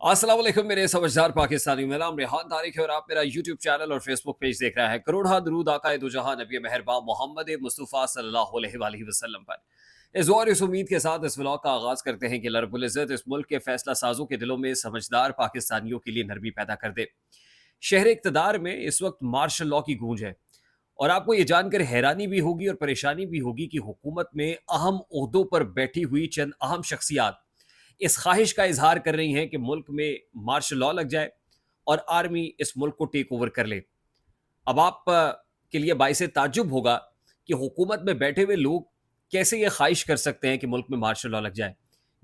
अस्सलाम वालेकुम मेरे समझदार पाकिस्तानी, मेरा नाम रेहान तारिक है और आप मेरा यूट्यूब चैनल और फेसबुक पेज देख रहे हैं। करोड़ा दरूद आकाए दो जहां नबी मेहरबान मोहम्मद मुस्तफ़ा सल्लल्लाहु अलैहि वसल्लम पर। इस और इस उम्मीद के साथ इस व्लॉग का आगाज़ करते हैं कि अल्लाह रब्बुल इज़्ज़त इस मुल्क के फैसला साजों के दिलों में समझदार पाकिस्तानियों के लिए नरमी पैदा कर दे। शहर इक़्तिदार में इस वक्त मार्शल लॉ की गूंज है और आपको ये जानकर हैरानी भी होगी और परेशानी भी होगी कि हुकूमत में अहम ओहदों पर बैठी हुई चंद अहम शख्सियात इस ख्वाहिश का इजहार कर रही हैं कि मुल्क में मार्शल लॉ लग जाए और आर्मी इस मुल्क को टेक ओवर कर ले। अब आप के लिए बाइसे ताज्जुब होगा कि हुकूमत में बैठे हुए लोग कैसे ये ख्वाहिश कर सकते हैं कि मुल्क में मार्शल लॉ लग जाए।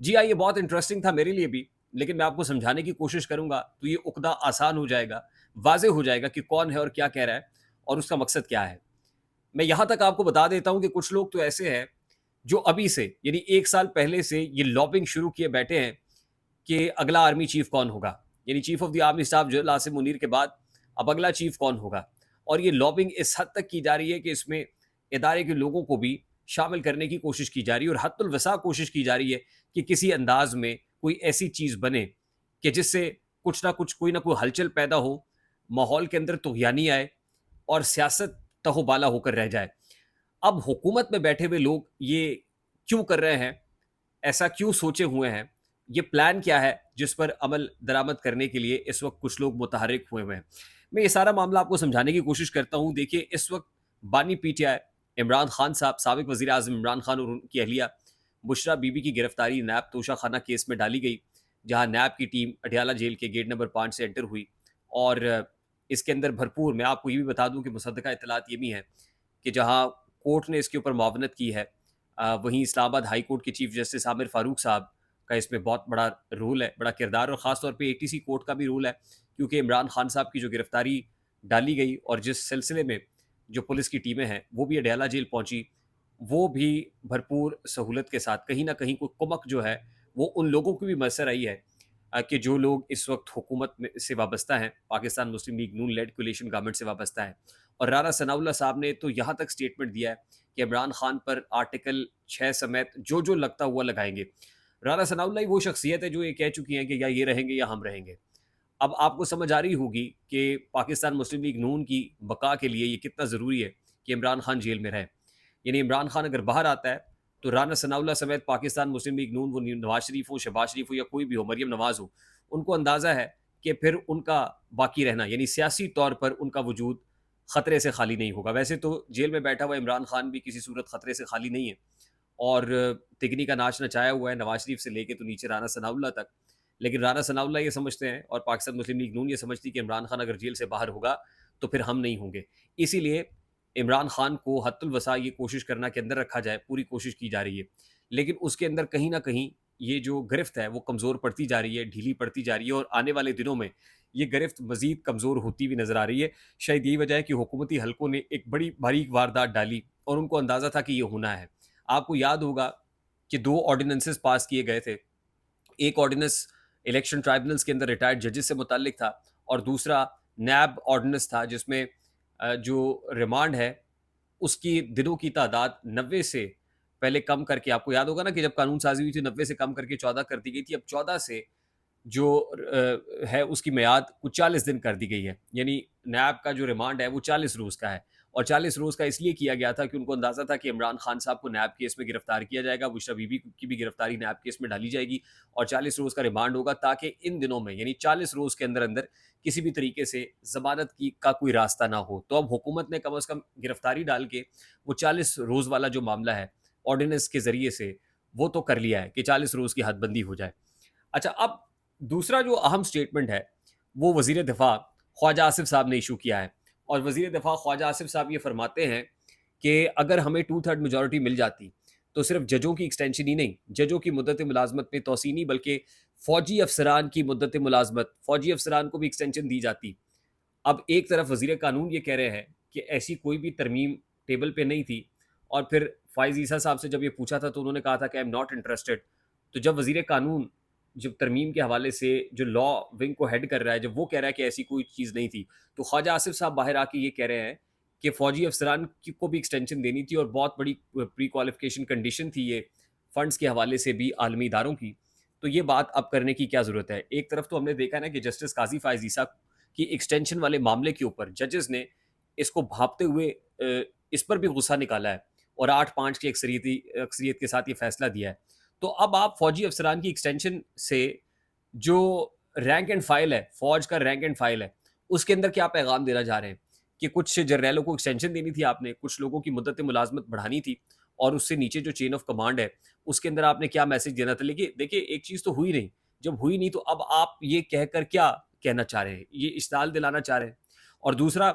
जी हाँ, ये बहुत इंटरेस्टिंग था मेरे लिए भी, लेकिन मैं आपको समझाने की कोशिश करूंगा तो ये उकदा आसान हो जाएगा, वाजे हो जाएगा कि कौन है और क्या कह रहा है और उसका मकसद क्या है। मैं यहां तक आपको बता देता हूं कि कुछ लोग तो ऐसे हैं जो अभी से यानी 1 साल पहले से ये लॉबिंग शुरू किए बैठे हैं कि अगला आर्मी चीफ कौन होगा, यानी chief of the army staff general Asim Munir के बाद अब अगला चीफ कौन होगा। और ये लॉबिंग इस हद तक की जा रही है कि इसमें इदारे के लोगों को भी शामिल करने की कोशिश की जा रही है और हत्तुल वसा कोशिश की जा रही है कि किसी अंदाज में कोई ऐसी चीज़ बने कि जिससे कुछ ना कुछ कोई ना कोई हलचल पैदा हो, माहौल के अंदर तुगयानी आए और सियासत तहोबाला होकर रह जाए। अब हुकूमत में बैठे हुए लोग ये क्यों कर रहे हैं, ऐसा क्यों सोचे हुए हैं, ये प्लान क्या है जिस पर अमल दरामद करने के लिए इस वक्त कुछ लोग मुतहरिक हुए हुए हैं। मैं ये सारा मामला आपको समझाने की कोशिश करता हूँ। देखिए, इस वक्त बानी पीटीआई इमरान खान साहब, साबिक वजीर आजम इमरान खान और उनकी अहलिया बुशरा बीबी की गिरफ्तारी नैब तोशा खाना केस में डाली गई, जहां नैब की टीम अडियाला जेल के गेट नंबर 5 से एंटर हुई। और इसके अंदर भरपूर, मैं आपको ये भी बता दूं कि मुसद्दका इतलात ये भी हैं कि जहां कोर्ट ने इसके ऊपर मुआवनत की है, वहीं इस्लामाबाद हाई कोर्ट के चीफ जस्टिस आमिर फारूक साहब का इसमें बहुत बड़ा रोल है, बड़ा किरदार, और ख़ास तौर पे एटीसी कोर्ट का भी रोल है, क्योंकि इमरान खान साहब की जो गिरफ्तारी डाली गई और जिस सिलसिले में जो पुलिस की टीमें हैं वो भी अडयाला जेल पहुंची, वो भी भरपूर सहूलत के साथ कहीं ना कहीं कोई कुमक जो है वो उन लोगों को भी मैसर आई है कि जो लोग इस वक्त हुकूमत में से वाबस्ता हैं, पाकिस्तान मुस्लिम लीग नून लेड कोलिशन गवर्नमेंट से वाबस्ता है। और राना सनाउल्लाह साहब ने तो यहाँ तक स्टेटमेंट दिया है कि इमरान खान पर आर्टिकल 6 समेत जो जो लगता हुआ लगाएंगे। राना सनाउल्लाह ही वो शख्सियत है जो ये कह चुकी हैं कि या ये रहेंगे या हम रहेंगे। अब आपको समझ आ रही होगी कि पाकिस्तान मुस्लिम लीग नून की बका के लिए ये कितना ज़रूरी है कि इमरान खान जेल में रहे। यानी इमरान खान अगर बाहर आता है तो राना सनाउल्लाह समेत पाकिस्तान मुस्लिम लीग नून, वो नवाज शरीफ हो, शहबाज शरीफ हो या कोई भी हो, मरियम नवाज हो, उनको अंदाज़ा है कि फिर उनका बाकी रहना यानी सियासी तौर पर उनका वजूद ख़तरे से खाली नहीं होगा। वैसे तो जेल में बैठा हुआ इमरान खान भी किसी सूरत ख़तरे से खाली नहीं है और तिगनी का नाच नचाया हुआ है नवाज शरीफ से लेके तो नीचे राना सनाउल्लाह तक। लेकिन राना सनाउल्लाह ये समझते हैं और पाकिस्तान मुस्लिम लीग नून ये समझती कि इमरान खान अगर जेल से बाहर होगा तो फिर हम नहीं होंगे। इसीलिए इमरान खान को हत्तुल वसा ये कोशिश करना के अंदर रखा जाए, पूरी कोशिश की जा रही है। लेकिन उसके अंदर कहीं न कहीं ये जो गिरफ्त है वो कमज़ोर पड़ती जा रही है, ढीली पड़ती जा रही है और आने वाले दिनों में ये गिरफ्त मज़ीद कमज़ोर होती हुई नज़र आ रही है। शायद यही वजह है कि हुकूमती हलकों ने एक बड़ी बारीक वारदात डाली और उनको अंदाज़ा था कि ये होना है। आपको याद होगा कि 2 ऑर्डिनेंसेस पास किए गए थे। एक ऑर्डिनेंस इलेक्शन ट्राइब्यूनल्स के अंदर रिटायर्ड जजेस से मुताल्लिक था और दूसरा नैब ऑर्डिनेंस था जिसमें जो रिमांड है उसकी दिनों की तादाद 90 से पहले कम करके, आपको याद होगा ना कि जब कानून साज़ी हुई थी 90 से कम करके 14 कर दी गई थी। अब 14 से जो है उसकी मियाद कुछ 40 दिन कर दी गई है। यानी नैब का जो रिमांड है वो 40 रोज़ का है और 40 रोज़ का इसलिए किया गया था कि उनको अंदाज़ा था कि इमरान खान साहब को नैब केस में गिरफ्तार किया जाएगा, बुशरा बीबी की भी गिरफ्तारी नैब केस में डाली जाएगी और 40 रोज़ का रिमांड होगा ताकि इन दिनों में यानी 40 रोज़ के अंदर-अंदर किसी भी तरीके से ज़मानत की का कोई रास्ता ना हो। तो अब हुकूमत ने कम से कम गिरफ्तारी डाल के वो 40 रोज़ वाला जो मामला है ऑर्डिनेंस के ज़रिए से वो तो कर लिया है कि 40 रोज़ की हदबंदी हो जाए। अच्छा, अब दूसरा जो अहम स्टेटमेंट है वो वज़ीर दिफ़ा ख्वाजा आसिफ साहब ने इशू किया है और वज़ीर दिफ़ा ख्वाजा आसिफ साहब ये फरमाते हैं कि अगर हमें 2/3 मेजॉरिटी मिल जाती तो सिर्फ जजों की एक्सटेंशन ही नहीं, जजों की मुद्दत मुलाजमत में तोसी नहीं बल्कि फ़ौजी अफसरान की मुद्दत मुलाजमत, फ़ौजी अफसरान को भी एक्सटेंशन दी जाती। अब एक तरफ वज़ीर कानून ये कह रहे हैं कि ऐसी कोई भी तरमीम टेबल पे नहीं थी और फिर फ़ाइज़ ईसा साहब से जब ये पूछा था तो उन्होंने कहा था कि आई एम नॉट इंटरेस्टेड। तो जब वज़ीर कानून जब तरमीम के हवाले से जो लॉ विंग को हेड कर रहा है, जब वो कह रहा है कि ऐसी कोई चीज़ नहीं थी, तो ख्वाजा आसिफ साहब बाहर आके ये कह रहे हैं कि फ़ौजी अफसरान को भी एक्सटेंशन देनी थी और बहुत बड़ी प्री क्वालिफिकेशन कंडीशन थी ये फंड्स के हवाले से भी आलमी इदारों की। تو یہ بات اب کرنے کی کیا ضرورت ہے؟ ایک طرف تو ہم نے دیکھا نا کہ جسٹس قاضی فائز عیسیٰ کی ایکسٹینشن والے معاملے کے اوپر ججز نے اس کو بھاپتے ہوئے اس پر بھی غصہ نکالا ہے اور 8-5 کی اکثریت کے ساتھ یہ فیصلہ دیا ہے. تو اب آپ فوجی افسران کی ایکسٹینشن سے جو رینک اینڈ فائل ہے، فوج کا رینک اینڈ فائل ہے، اس کے اندر کیا پیغام دینا جا رہے ہیں کہ کچھ جرنیلوں کو ایکسٹینشن دینی تھی آپ نے، کچھ لوگوں کی مدت ملازمت بڑھانی تھی، اور اس سے نیچے جو چین آف کمانڈ ہے اس کے اندر آپ نے کیا میسج دینا تھا. لیکن دیکھیے ایک چیز تو ہوئی نہیں، جب ہوئی نہیں تو اب آپ یہ کہہ کر کیا کہنا چاہ رہے ہیں؟ یہ اشتعال دلانا چاہ رہے ہیں. اور دوسرا،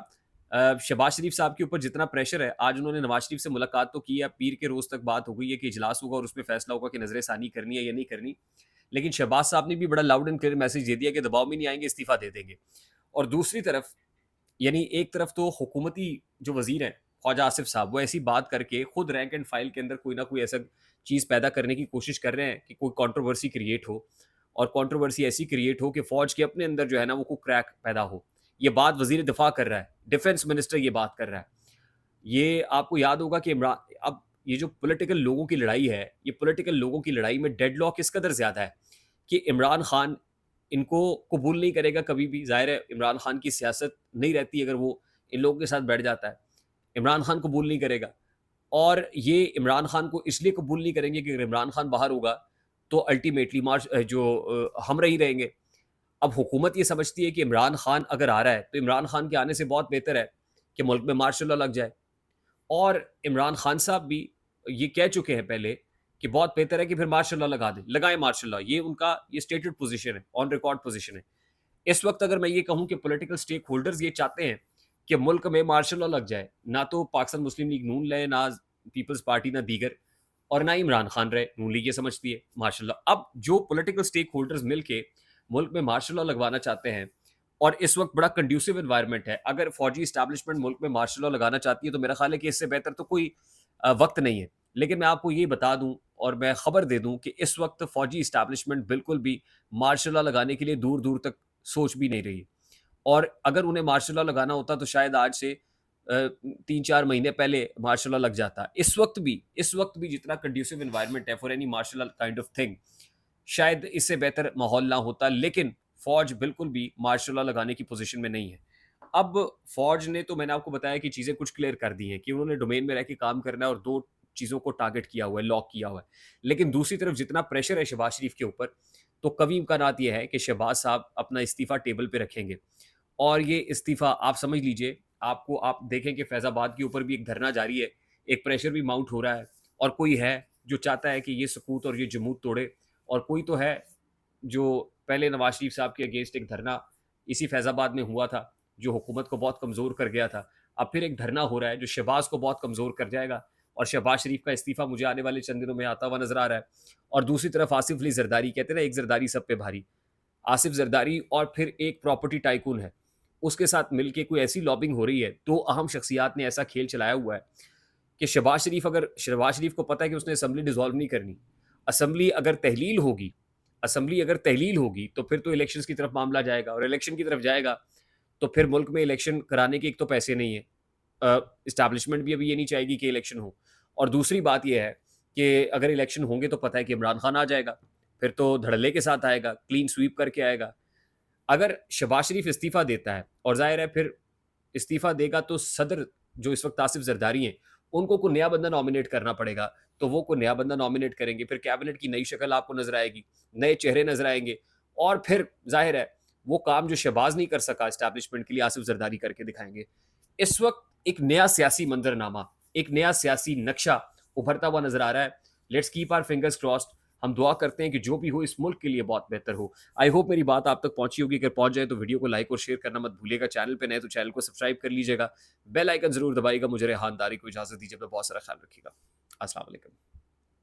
شہباز شریف صاحب کے اوپر جتنا پریشر ہے، آج انہوں نے نواز شریف سے ملاقات تو کی ہے، پیر کے روز تک بات ہو گئی ہے کہ اجلاس ہوگا اور اس میں فیصلہ ہوگا کہ نظر ثانی کرنی ہے یا نہیں کرنی. لیکن شہباز صاحب نے بھی بڑا لاؤڈ اینڈ کلیئر میسج دے دیا کہ دباؤ میں نہیں آئیں گے، استعفیٰ دے دیں گے. اور دوسری طرف یعنی ایک طرف تو حکومتی جو وزیر ہیں خواجہ آصف صاحب، وہ ایسی بات کر کے خود رینک اینڈ فائل کے اندر کوئی نہ کوئی ایسا چیز پیدا کرنے کی کوشش کر رہے ہیں کہ کوئی کنٹروورسی کریٹ ہو، اور کنٹروورسی ایسی کریٹ ہو کہ فوج کے اپنے اندر جو ہے نا وہ کوئی کریک پیدا ہو. یہ بات وزیر دفاع کر رہا ہے، ڈیفنس منسٹر یہ بات کر رہا ہے. یہ آپ کو یاد ہوگا کہ اب یہ جو پولیٹیکل لوگوں کی لڑائی ہے، یہ پولیٹیکل لوگوں کی لڑائی میں ڈیڈ لاک اس قدر زیادہ ہے کہ عمران خان ان کو قبول نہیں کرے گا کبھی بھی. ظاہر ہے عمران خان کی سیاست نہیں رہتی اگر وہ ان لوگوں کے ساتھ بیٹھ جاتا ہے. عمران خان قبول نہیں کرے گا، اور یہ عمران خان کو اس لیے قبول نہیں کریں گے کہ اگر عمران خان باہر ہوگا تو الٹیمیٹلی ہم رہی رہیں گے. اب حکومت یہ سمجھتی ہے کہ عمران خان اگر آ رہا ہے تو عمران خان کے آنے سے بہت بہتر ہے کہ ملک میں مارشل لا لگ جائے. اور عمران خان صاحب بھی یہ کہہ چکے ہیں پہلے کہ بہت بہتر ہے کہ پھر مارشل لا لگا دیں، لگائیں مارشل لا. یہ ان کا یہ اسٹیٹڈ پوزیشن ہے، آن ریکارڈ پوزیشن ہے. اس وقت اگر میں یہ کہوں کہ پولیٹیکل سٹیک ہولڈرز یہ چاہتے ہیں کہ ملک میں مارشل لا لگ جائے، نہ تو پاکستان مسلم لیگ نون لے، نہ پیپلز پارٹی، نہ دیگر، اور نہ عمران خان رہے. نون لیگ یہ سمجھتی ہے مارشل لا. اب جو پولیٹیکل سٹیک ہولڈرز مل کے ملک میں مارشل لا لگوانا چاہتے ہیں، اور اس وقت بڑا کنڈیوسو انوائرمنٹ ہے، اگر فوجی اسٹیبلشمنٹ ملک میں مارشل لا لگانا چاہتی ہے تو میرا خیال ہے کہ اس سے بہتر تو کوئی وقت نہیں ہے. لیکن میں آپ کو یہ بتا دوں اور میں خبر دے دوں کہ اس وقت فوجی اسٹیبلشمنٹ بالکل بھی مارشل لا لگانے کے لیے دور دور تک سوچ بھی نہیں رہی. اور اگر انہیں مارشل لا لگانا ہوتا تو شاید آج سے 3-4 مہینے پہلے مارشل لا لگ جاتا. اس وقت بھی جتنا کنڈیوسو انوائرمنٹ ہے for any martial law kind of thing, شاید اس سے بہتر ماحول نہ ہوتا. لیکن فوج بالکل بھی مارشل لا لگانے کی پوزیشن میں نہیں ہے. اب فوج نے تو میں نے آپ کو بتایا کہ چیزیں کچھ کلیئر کر دی ہیں کہ انہوں نے ڈومین میں رہ کے کام کرنا ہے اور 2 چیزوں کو ٹارگٹ کیا ہوا ہے، لاک کیا ہوا ہے. لیکن دوسری طرف جتنا پریشر ہے شہباز شریف کے اوپر، تو قوی امکانات یہ ہے کہ شہباز صاحب اپنا استعفیٰ ٹیبل پہ رکھیں گے. اور یہ استعفیٰ آپ سمجھ لیجئے، آپ دیکھیں کہ فیض آباد کے اوپر بھی ایک دھرنا جاری ہے، ایک پریشر بھی ماؤنٹ ہو رہا ہے، اور کوئی ہے جو چاہتا ہے کہ یہ سکوت اور یہ جمود توڑے، اور کوئی تو ہے جو پہلے نواز شریف صاحب کے اگینسٹ ایک دھرنا اسی فیض آباد میں ہوا تھا جو حکومت کو بہت کمزور کر گیا تھا. اب پھر ایک دھرنا ہو رہا ہے جو شہباز کو بہت کمزور کر جائے گا، اور شہباز شریف کا استعفیٰ مجھے آنے والے چند دنوں میں آتا ہوا نظر آ رہا ہے. اور دوسری طرف آصف علی زرداری، کہتے ہیں نا ایک زرداری سب پہ بھاری، آصف زرداری اور پھر ایک پراپرٹی ٹائکون ہے، اس کے ساتھ مل کے کوئی ایسی لابنگ ہو رہی ہے. 2 اہم شخصیات نے ایسا کھیل چلایا ہوا ہے کہ شہباز شریف کو پتہ ہے کہ اس نے اسمبلی ڈیزالو نہیں کرنی. اسمبلی اگر تحلیل ہوگی تو پھر تو الیکشنز کی طرف معاملہ جائے گا، اور الیکشن کی طرف جائے گا تو پھر ملک میں الیکشن کرانے کے ایک تو پیسے نہیں ہیں، اسٹیبلشمنٹ بھی ابھی یہ نہیں چاہے گی کہ الیکشن ہو. اور دوسری بات یہ ہے کہ اگر الیکشن ہوں گے تو پتہ ہے کہ عمران خان آ جائے گا، پھر تو دھڑلے کے ساتھ آئے گا، کلین سویپ کر کے آئے گا. اگر شہباز شریف استعفیٰ دیتا ہے، اور ظاہر ہے پھر استعفیٰ دے گا تو صدر جو اس وقت آصف زرداری ہیں ان کو کوئی نیا بندہ نامینیٹ کرنا پڑے گا، تو وہ کوئی نیا بندہ نامینیٹ کریں گے. پھر کیبنٹ کی نئی شکل آپ کو نظر آئے گی، نئے چہرے نظر آئیں گے، اور پھر ظاہر ہے وہ کام جو شہباز نہیں کر سکا اسٹیبلشمنٹ کے لیے آصف زرداری کر کے دکھائیں گے. اس وقت ایک نیا سیاسی منظرنامہ، ایک نیا سیاسی نقشہ ابھرتا ہوا نظر آ رہا ہے. Let's keep our fingers crossed. ہم دعا کرتے ہیں کہ جو بھی ہو اس ملک کے لیے بہت بہتر ہو. آئی ہوپ میری بات آپ تک پہنچی ہوگی. اگر پہنچ جائے تو ویڈیو کو لائک اور شیئر کرنا مت بھولیے گا. چینل پہ نئے تو چینل کو سبسکرائب کر لیجیے گا، بیل آئیکن ضرور دبائیے گا. مجھے ریحان طارق کو اجازت دیجیے. اپنا بہت سارا خیال رکھیے گا. السلام علیکم.